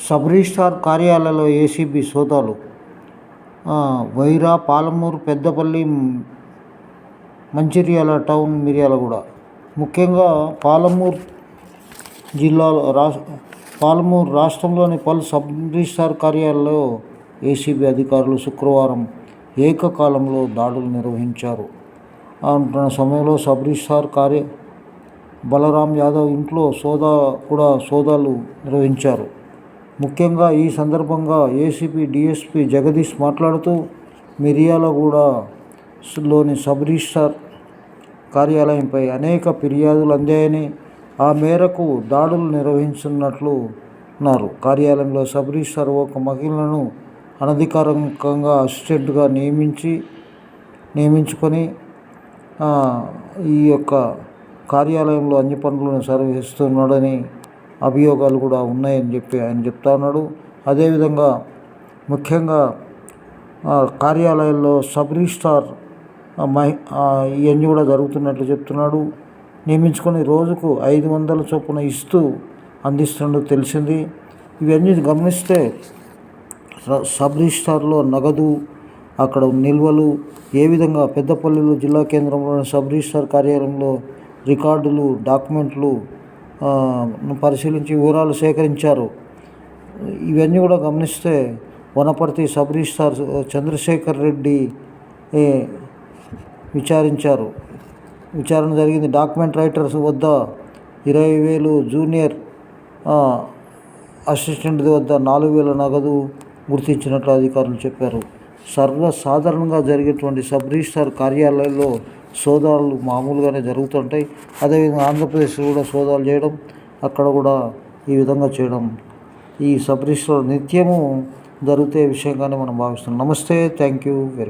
Sub registrar కార్యాలయంలో ACB సోదాలు. Wyra, Palamuru, Peddapalli, Mancherial town, Miryalaguda. ముఖ్యంగా పాలమూరు రాష్ట్రంలోని పలు సబ్ రిజిస్ట్రార్ కార్యాలయాల్లో ఏసీబీ అధికారులు శుక్రవారం ఏకకాలంలో దాడులు నిర్వహించారు. అంటున్న సమయంలో సబ్ రిజిస్ట్రార్ బలరాం యాదవ్ ఇంట్లో సోదాలు నిర్వహించారు. ముఖ్యంగా ఈ సందర్భంగా ఏసీబీ డీఎస్పీ జగదీష్ మాట్లాడుతూ, మిర్యాలగూడలోని సబ్ రిజిస్ట్రార్ కార్యాలయంపై అనేక ఫిర్యాదులు అందాయని, ఆ మేరకు దాడులు నిర్వహించినట్లున్నారు. కార్యాలయంలో సబ్ రిజిస్ట్రార్ ఒక మహిళను అనధికారికంగా అసిస్టెంట్గా నియమించుకొని ఈ యొక్క కార్యాలయంలో అన్ని పనులను నిర్వహిస్తున్నాడని అభియోగాలు కూడా ఉన్నాయని ఆయన చెప్తా ఉన్నాడు. అదేవిధంగా ముఖ్యంగా కార్యాలయంలో సబ్ రిజిస్ట్రార్ ఇవన్నీ కూడా జరుగుతున్నట్లు చెప్తున్నాడు. నియమించుకొని రోజుకు 500 చొప్పున అందిస్తున్నట్టు తెలిసింది. ఇవన్నీ గమనిస్తే సబ్ రిజిస్ట్రార్లో నగదు, అక్కడ నిల్వలు ఏ విధంగా పెద్దపల్లిలో జిల్లా కేంద్రంలోని సబ్ రిజిస్ట్రార్ కార్యాలయంలో రికార్డులు, డాక్యుమెంట్లు పరిశీలించి వివరాలు సేకరించారు. ఇవన్నీ కూడా గమనిస్తే వనపర్తి సబ్ రిజిస్ట్రార్ చంద్రశేఖర్ రెడ్డి విచారణ జరిగింది. డాక్యుమెంట్ రైటర్స్ వద్ద 20,000, జూనియర్ అసిస్టెంట్ వద్ద 4,000 నగదు గుర్తించినట్లు అధికారులు చెప్పారు. సర్వసాధారణంగా జరిగేటువంటి సబ్ రిజిస్ట్రార్ కార్యాలయాల్లో సోదాలు మామూలుగానే జరుగుతుంటాయి. అదేవిధంగా ఆంధ్రప్రదేశ్లో కూడా సోదాలు చేయడం, అక్కడ కూడా ఈ విధంగా చేయడం ఈ సబ్ రిజిస్ట్రార్ నిత్యము జరిగే విషయంగానే మనం భావిస్తున్నాం. నమస్తే, థ్యాంక్ యూ వెరీ మచ్.